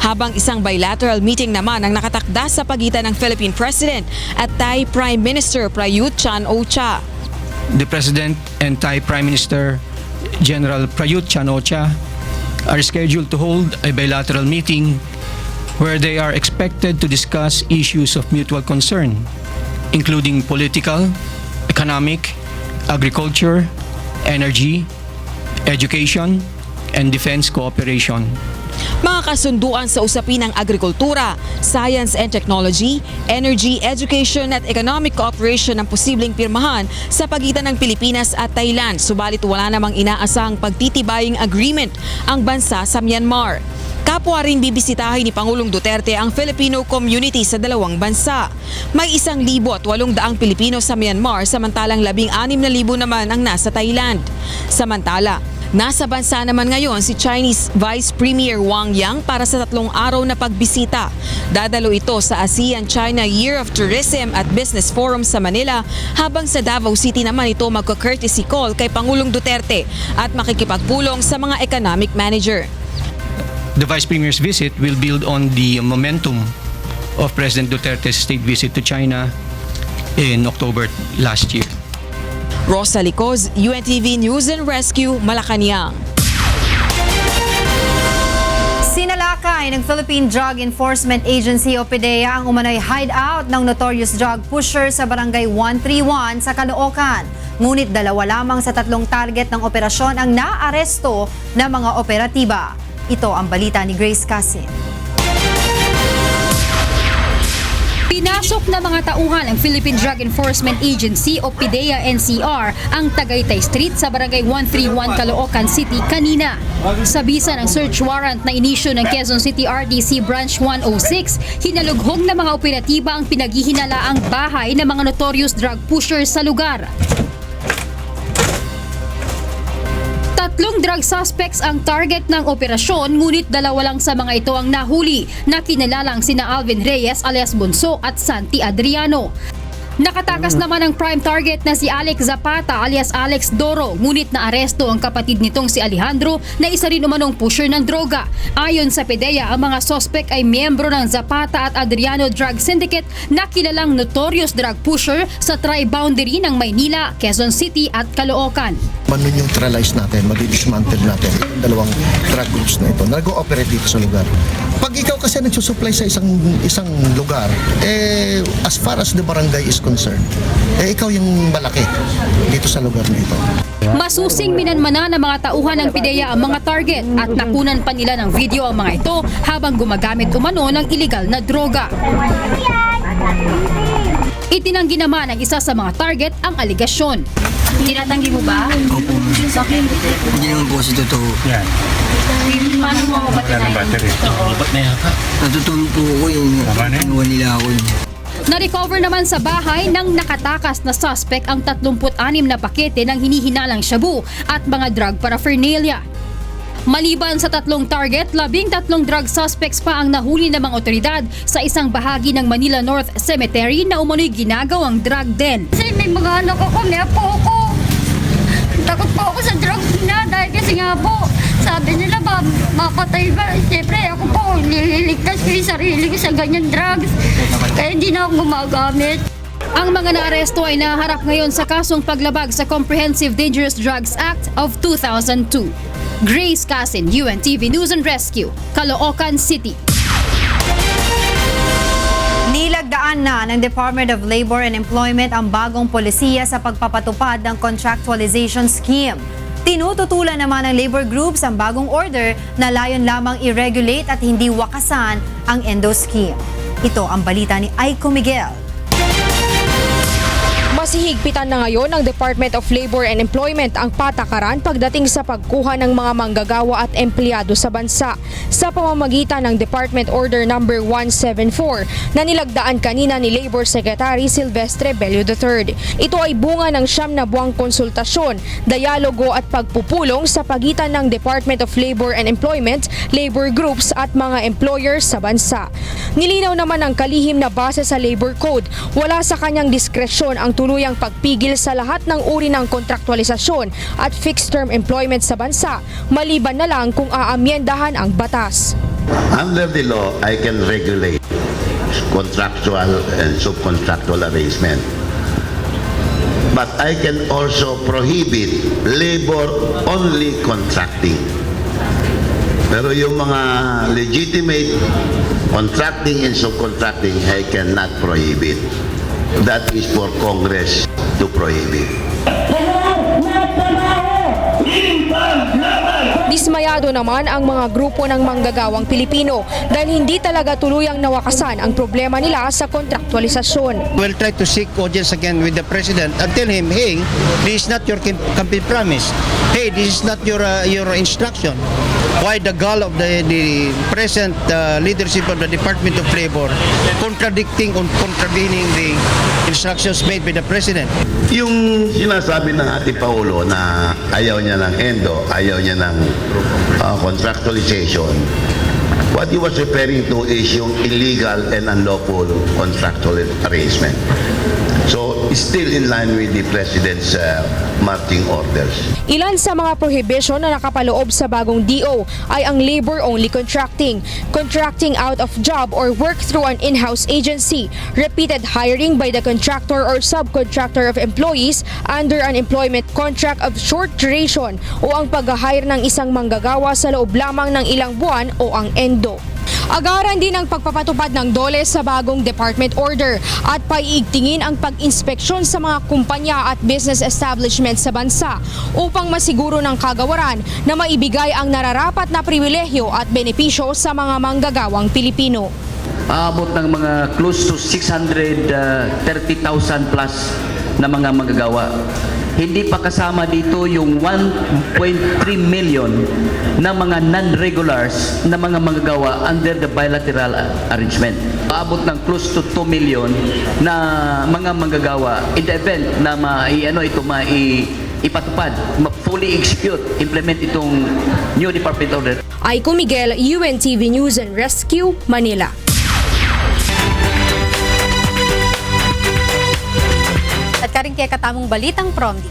Habang isang bilateral meeting naman ang nakatakda sa pagitan ng Philippine President at Thai Prime Minister Prayut Chan-o-cha. The President and Thai Prime Minister General Prayut Chan-o-cha are scheduled to hold a bilateral meeting where they are expected to discuss issues of mutual concern, including political, economic, agriculture, energy, education, and defense cooperation. Mga kasunduan sa usapin ng agrikultura, science and technology, energy, education at economic cooperation ang posibleng pirmahan sa pagitan ng Pilipinas at Thailand. Subalit wala namang inaasahang pagtitibaying agreement ang bansa sa Myanmar. Kapwa rin bibisitahin ni Pangulong Duterte ang Filipino community sa 2 bansa. May 1,800 Pilipino sa Myanmar samantalang 16,000 naman ang nasa Thailand. Samantala, nasa bansa naman ngayon si Chinese Vice Premier Wang Yang para sa 3 araw na pagbisita. Dadalo ito sa ASEAN-China Year of Tourism at Business Forum sa Manila habang sa Davao City naman ito magka-courtesy call kay Pangulong Duterte at makikipagpulong sa mga economic manager. The Vice Premier's visit will build on the momentum of President Duterte's state visit to China in October last year. Rosalie Coz, UNTV News and Rescue, Malacanang. Sinalakay ng Philippine Drug Enforcement Agency o PDEA ang umano'y hideout ng notorious drug pusher sa Barangay 131 sa Caloocan. Ngunit 2 lamang sa 3 target ng operasyon ang naaresto ng mga operatiba. Ito ang balita ni Grace Casin. Pinasok na mga tauhan ng Philippine Drug Enforcement Agency o PDEA-NCR ang Tagaytay Street sa Barangay 131 Caloocan City kanina. Sa bisa ng search warrant na inisyu ng Quezon City RTC Branch 106, hinalughog na mga operatiba ang pinaghihinalaang bahay ng mga notorious drug pushers sa lugar. 3 drug suspects ang target ng operasyon, ngunit 2 lang sa mga ito ang nahuli na kinilalang sina Alvin Reyes alias Bunso at Santi Adriano. Nakatakas naman ang prime target na si Alex Zapata alias Alex Doro, ngunit naaresto ang kapatid nitong si Alejandro na isa rin umanong pusher ng droga. Ayon sa PDEA, ang mga suspect ay miyembro ng Zapata at Adriano Drug Syndicate na kilalang notorious drug pusher sa tri-boundary ng Maynila, Quezon City at Caloocan. Manuneutralize natin, madidismantle natin itong dalawang drug groups na ito na nag-ooperate dito sa lugar. Pag ikaw kasi nagsusupply sa isang lugar, as far as the barangay is concerned, ikaw yung malaki dito sa lugar na ito. Masusing minanmana ng mga tauhan ng PDEA ang mga target at nakunan pa nila ng video ang mga ito habang gumagamit umano ng iligal na droga. Itinanggi naman ng isa sa mga target ang aligasyon. Tinatanggi mo ba? Opo. Sa akin? Hindi naman po kasi totoo. Yan. Paano mo ako battery? Ba't na yata? Natutulog po ako yung inuwan nila ako yun. Na-recover naman sa bahay ng nakatakas na suspect ang 36 na pakete ng hinihinalang shabu at mga drug paraphernalia. Maliban sa 3 target, 13 drug suspects pa ang nahuli ng mga otoridad sa isang bahagi ng Manila North Cemetery na umano'y ginagawang drug den. Kasi may mga anak ako, may apo ako. Takot po ako sa drugs na dahil kasi nga po, sabi nila ba, mapatay ba? Siyempre ako po, nililigtas ko yung sarili ko sa ganyan drugs. Kaya hindi na ako gumagamit. Ang mga naaresto ay naharap ngayon sa kasong paglabag sa Comprehensive Dangerous Drugs Act of 2002. Grace Casin, UNTV News and Rescue, Caloocan City. Nilagdaan na ng Department of Labor and Employment ang bagong polisiya sa pagpapatupad ng contractualization scheme. Tinututulan naman ng labor groups ang bagong order na layon lamang i-regulate at hindi wakasan ang endo scheme. Ito ang balita ni Aiko Miguel. Masihigpitan na ngayon ng Department of Labor and Employment ang patakaran pagdating sa pagkuha ng mga manggagawa at empleyado sa bansa sa pamamagitan ng Department Order No. 174 na nilagdaan kanina ni Labor Secretary Silvestre Bello III. Ito ay bunga ng 9 na buwang konsultasyon, dialogo at pagpupulong sa pagitan ng Department of Labor and Employment, labor groups at mga employers sa bansa. Nilinaw naman ng kalihim na base sa Labor Code, wala sa kanyang diskresyon ang tuluyang pagpigil sa lahat ng uri ng kontraktualisasyon at fixed-term employment sa bansa, maliban na lang kung aamyendahan ang batas. Under the law, I can regulate contractual and subcontractual arrangement. But I can also prohibit labor-only contracting. Pero yung mga legitimate contracting and subcontracting, I cannot prohibit. That is for Congress to prohibit. Dismayado naman ang mga grupo ng manggagawang Pilipino dahil hindi talaga tuluyang nawakasan ang problema nila sa kontraktualisasyon. We'll try to seek audience again with the President and tell him, hey, this is not your campaign promise. Hey, this is not your instruction. Why the gall of the present leadership of the Department of Labor contradicting or contravening the instructions made by the President? Yung sinasabi ng ating Pangulo na ayaw niya ng endo, ayaw niya ng contractualization, what he was referring to is yung illegal and unlawful contractual arrangement. So, still in line with the President's marching orders. Ilan sa mga prohibition na nakapaloob sa bagong DO ay ang labor-only contracting, contracting out of job or work through an in-house agency, repeated hiring by the contractor or subcontractor of employees under an employment contract of short duration o ang pag-hire ng isang manggagawa sa loob lamang ng ilang buwan o ang endo. Agaran din ang pagpapatupad ng DOLE sa bagong department order at paiigtingin ang pag-inspeksyon sa mga kumpanya at business establishment sa bansa upang masiguro ng kagawaran na maibigay ang nararapat na pribilehyo at benepisyo sa mga manggagawang Pilipino. aabot ng mga close to 630,000 plus na mga manggagawa. Hindi pa kasama dito yung 1.3 million na mga non-regulars na mga manggagawa under the bilateral arrangement. Aabot ng close to 2 million na mga manggagawa in the event na ipatupad, fully execute, implement itong new department order. Aiko Miguel, UNTV News and Rescue, Manila. At karing kaya katamong balitang promdi.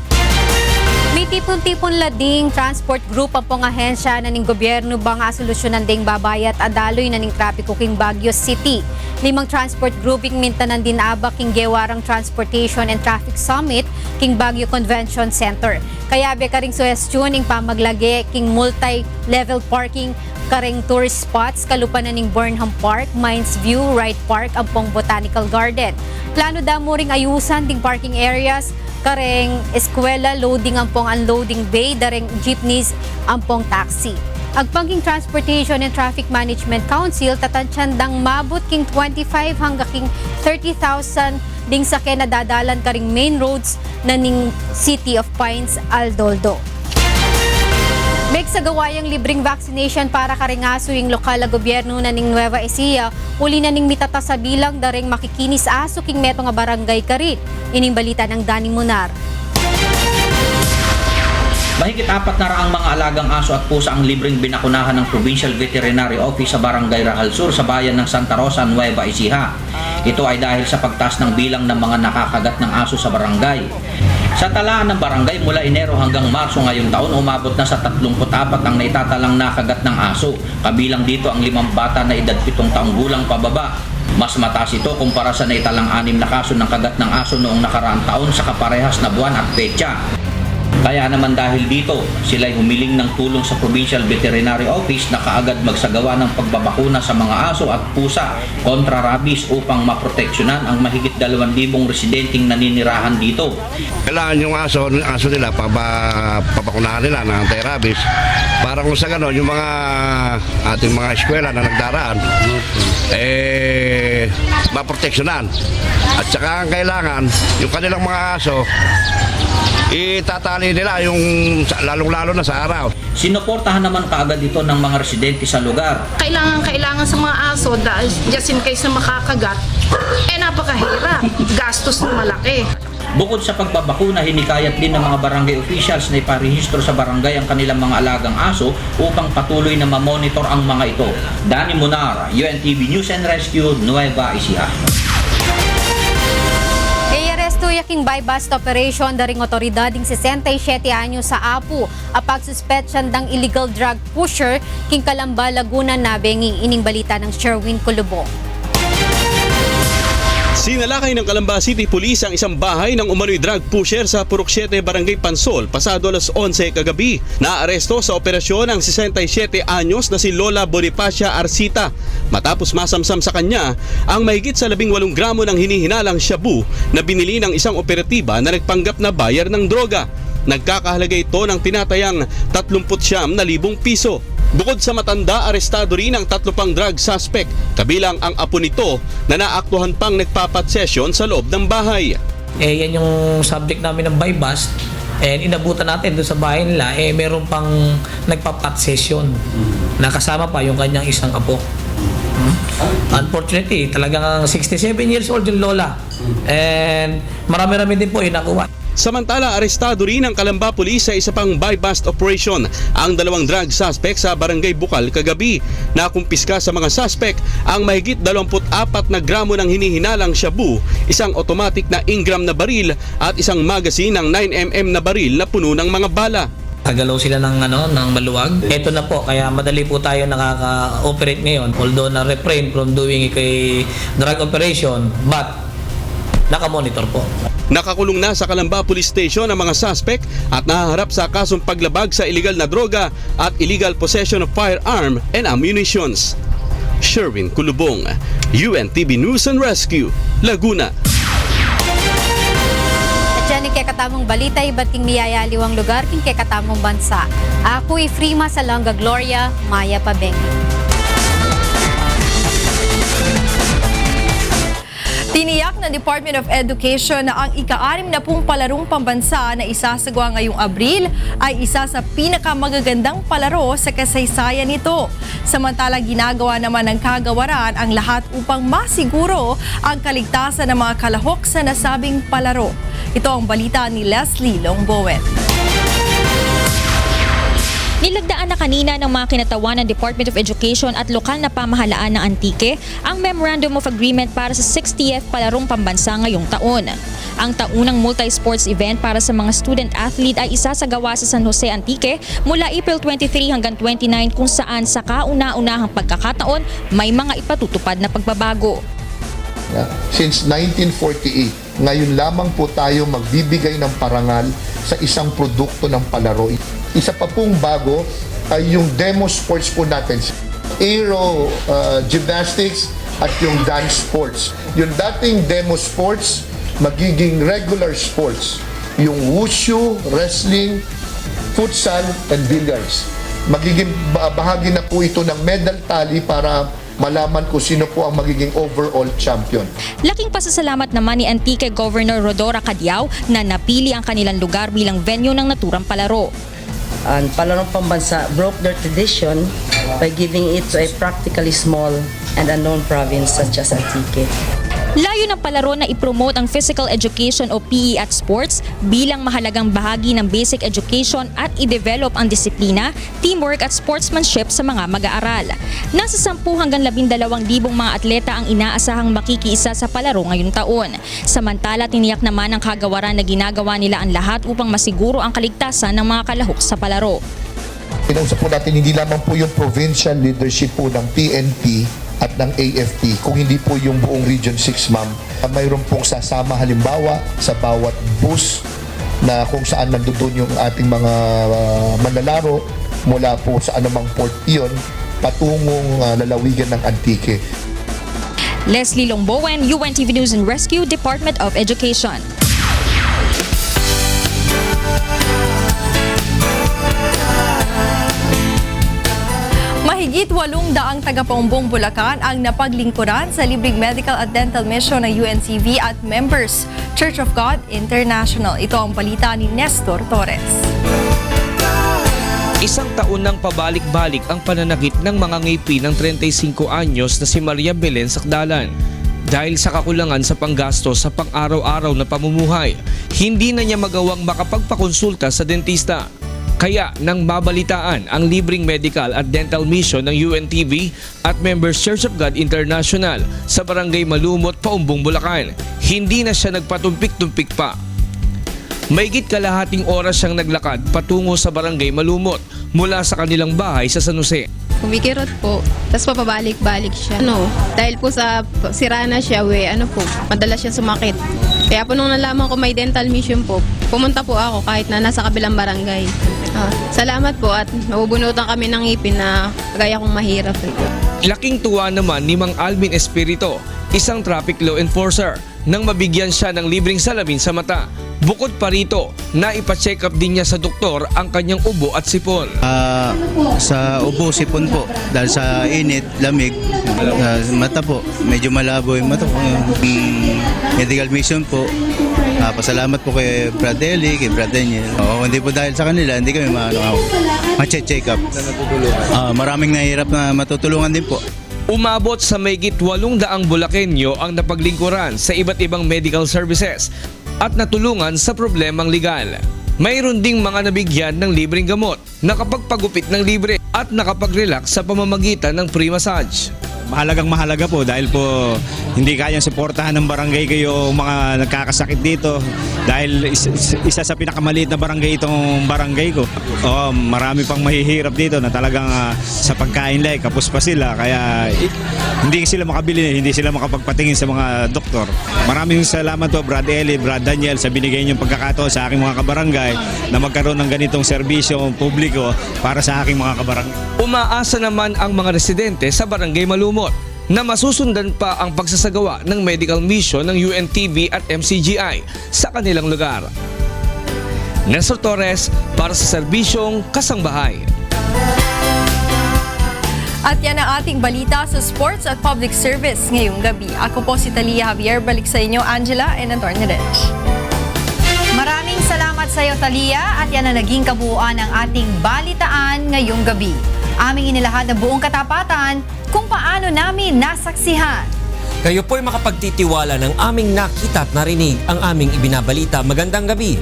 May tipon-tipon lading transport group ang pong ahensya na ning gobyerno bang asolusyonan ding babayat adaloy na ning trapiko king Baguio City. 5 transport grouping mintanan din aba king Gewarang Transportation and Traffic Summit king Baguio Convention Center. Kaya be karing suhestyon ing pamaglagi king multi-level parking karing tourist spots kalupanan ning Burnham Park, Mines View, Wright Park, ampong Botanical Garden. Plano da mo ring ayusan ding parking areas kareng eskwela loading ampong unloading bay daring jeepneys ampong taxi. Agpangking Transportation and Traffic Management Council tatansyan dang mabot king 25 hanggang king 30,000 ding sakyan na dadalan karing main roads na ning City of Pines, Aldoldo. Meg sa gawayang libreng vaccination para karingaso yung lokal na gobyerno na ning Nueva Ecija, uli na ning mitata sa bilang daring makikinis aso king meto nga barangay karit. Ining balita ng Danny Munar. Mahigit 4 na raang mga alagang aso at pusa ang libreng binakunahan ng Provincial Veterinary Office sa Barangay Rahal Sur sa bayan ng Santa Rosa, Nueva Ecija. Ito ay dahil sa pagtaas ng bilang ng mga nakakagat ng aso sa barangay. Sa talaan ng barangay mula Enero hanggang Marso ngayong taon, umabot na sa 34 ang naitatalang nakagat ng aso. Kabilang dito ang 5 bata na edad 7 taong gulang pababa. Mas mataas ito kumpara sa naitalang 6 na kaso ng kagat ng aso noong nakaraang taon sa kaparehas na buwan at petsa. Kaya naman dahil dito, sila'y humiling ng tulong sa Provincial Veterinary Office na kaagad magsagawa ng pagbabakuna sa mga aso at pusa kontra rabies upang maproteksyonan ang mahigit 2,000 residenteng naninirahan dito. Kailangan yung aso nila pabakunahan nila ng anti-rabies para kung sa gano'n yung mga ating mga eskwela na nagdaraan maproteksyonan. At saka ang kailangan yung kanilang mga aso itatali nila yung lalong-lalo na sa araw. Sinuportahan naman kaagad ito ng mga residente sa lugar. Kailangan sa mga aso dahil just in case na makakagat, napakahirap. Gastos na malaki. Bukod sa pagbabakuna, hinikayat din ng mga barangay officials na iparehistro sa barangay ang kanilang mga alagang aso upang patuloy na mamonitor ang mga ito. Danny Munar, UNTV News and Rescue, Nueva Ecija. Yaking buy-bust operation daring otoridad ding 67 anyo sa Apu apag suspetsyon dang illegal drug pusher king Calamba, Laguna nabengi. Ining balita ng Sherwin Kulubong. Sinalakay ng Calamba City Police ang isang bahay ng umano'y drug pusher sa Purok 7, Barangay Pansol, pasado alas 11 kagabi. Naaresto sa operasyon ang 67 anyos na si Lola Bonifacia Arcita matapos masamsam sa kanya ang mahigit sa 18 gramo ng hinihinalang shabu na binili ng isang operatiba na nagpanggap na buyer ng droga. Nagkakahalaga ito ng tinatayang 39,000 piso. Bukod sa matanda, arestado rin ang 3 pang drug suspect, kabilang ang apo nito na naaktuhan pang nagpapatsesyon sa loob ng bahay. Yan yung subject namin ng buy-bust, and inabutan natin doon sa bahay nila, meron pang nagpapatsesyon. Nakasama pa yung kanyang isang apo. Unfortunately, talagang 67 years old yung lola. And marami-rami din po yung nakuha. Samantala, arestado rin ng Calamba Police sa isa pang buy-bust operation ang 2 drug suspect sa Barangay Bukal kagabi. Nakumpiska sa mga suspect ang mahigit 24 na gramo ng hinihinalang shabu, isang automatic na Ingram na baril at isang magazine ng 9mm na baril na puno ng mga bala. Kagalaw sila ng maluwag. Ito na po, kaya madali po tayo nakaka-operate ngayon. Although na-refrain from doing a drug operation, but naka-monitor po. Nakakulong na sa Calamba Police Station ang mga suspect at nahaharap sa kasong paglabag sa illegal na droga at illegal possession of firearm and ammunitions. Sherwin Kulubong, UNTV News and Rescue, Laguna. At dyan kay katamong balita, iba't king miyayaliwang lugar king kay katamong bansa. Ako Frima sa Langga Gloria, Maya Pabengi. Tiniyak ng Department of Education na ang ika-60 palarong pambansa na isasagawa ngayong Abril ay isa sa pinakamagagandang palaro sa kasaysayan nito. Samantala, ginagawa naman ng kagawaran ang lahat upang masiguro ang kaligtasan ng mga kalahok sa nasabing palaro. Ito ang balita ni Leslie Longbowen. Nilagdaan na kanina ng mga kinatawan ng Department of Education at lokal na pamahalaan ng Antique ang Memorandum of Agreement para sa 60th Palarong Pambansa ngayong taon. Ang taunang multi-sports event para sa mga student-athlete ay isasagawa sa San Jose, Antique mula April 23 hanggang 29 kung saan sa kauna-unahang pagkakataon may mga ipatutupad na pagbabago. Since 1948, ngayon lamang po tayo magbibigay ng parangal sa isang produkto ng palaro. Isa pa pong bago ay yung demo sports po natin. Aero gymnastics at yung dance sports. Yung dating demo sports, magiging regular sports. Yung wushu, wrestling, futsal, and billiards. Magiging bahagi na po ito ng medal tally para malaman kung sino po ang magiging overall champion. Laking pasasalamat naman ni Antique Governor Rodora Cadiao na napili ang kanilang lugar bilang venue ng naturang palaro. Ang Palarong Pambansa broke their tradition by giving it to a practically small and unknown province such as Antique. Layo ng palaro na ipromote ang physical education o PE at sports bilang mahalagang bahagi ng basic education at i-develop ang disiplina, teamwork at sportsmanship sa mga mag-aaral. Nasa 10 hanggang 12,000 mga atleta ang inaasahang makikiisa sa palaro ngayong taon. Samantala, tiniyak naman ng kagawaran na ginagawa nila ang lahat upang masiguro ang kaligtasan ng mga kalahok sa palaro. Kinausap po natin hindi lamang po yung provincial leadership po ng PNP at ng AFP, kung hindi po yung buong Region 6, ma'am. Mayroon pong sasama halimbawa sa bawat bus na kung saan nandoon yung ating mga manlalaro mula po sa anumang port iyon patungong lalawigan ng Antique. Leslie Longbowen, UNTV News and Rescue, Department of Education. Mahigit 800 taga-Paumbong Bulacan ang napaglingkuran sa libreng medical at dental mission ng UNTV at members Church of God International. Ito ang balita ni Nestor Torres. Isang taon nang pabalik-balik ang pananakit ng mga ngipin ng 35 anyos na si Maria Belen Sakdalan. Dahil sa kakulangan sa panggastos sa pang-araw-araw na pamumuhay, hindi na niya magawang makapagpakonsulta sa dentista. Kaya nang mabalitaan ang libreng medical at dental mission ng UNTV at Members Church of God International sa Barangay Malumot, Paumbong, Bulacan, hindi na siya nagpatumpik-tumpik pa. Mahigit kalahating oras siyang naglakad patungo sa Barangay Malumot mula sa kanilang bahay sa San Jose. Kumikirot po, tapos papabalik-balik siya. Dahil po sa sira na siya, madalas siya sumakit. Kaya po nung nalaman ko may dental mission po, pumunta po ako kahit na nasa kabilang barangay. Salamat po at mabubunutan kami ng ngipin na kagaya kong mahirap. Laking tuwa naman ni Mang Alvin Espirito, isang traffic law enforcer, nang mabigyan siya ng libreng salamin sa mata. Bukod pa rito, naipa-check up din niya sa doktor ang kanyang ubo at sipon. Sa ubo, sipon po, dahil sa init, lamig, mata po, medyo malabo yung mata po. Medical mission po, pasalamat po kay Brad Eli, kay Brad Daniel. Hindi po dahil sa kanila, hindi kami ma-check up. Maraming nahihirap na matutulungan din po. Umabot sa mahigit 800 Bulakenyo ang napaglingkuran sa iba't ibang medical services at natulungan sa problemang legal. Mayroon ding mga nabigyan ng libreng gamot, nakapagpagupit ng libre at nakapag-relax sa pamamagitan ng free massage. Mahalaga po dahil po hindi kayang suportahan ng barangay kayo mga nagkakasakit dito dahil isa sa pinakamaliit na barangay itong barangay ko. Marami pang mahihirap dito na talagang sa pagkain lang kapos pa sila kaya hindi sila makabili, hindi sila makapagpatingin sa mga doktor. Maraming salamat po Brad Eli, Brad Daniel sa binigay niyong pagkakataon sa aking mga kabarangay na magkaroon ng ganitong serbisyo publiko para sa aking mga kabarangay. Umaasa naman ang mga residente sa Barangay Malumot na masusundan pa ang pagsasagawa ng medical mission ng UNTV at MCGI sa kanilang lugar. Nestor Torres para sa Serbisyong Kasangbahay. At yan ang ating balita sa sports at public service ngayong gabi. Ako po si Talia Javier. Balik sa inyo, Angela and Antonio Rech. Maraming salamat sa iyo, Talia, at yan ang naging kabuuan ng ating balitaan ngayong gabi. Aming inilahad na buong katapatan kung paano namin nasaksihan. Kayo po'y makapagtitiwala ng aming nakita at narinig ang aming ibinabalita. Magandang gabi.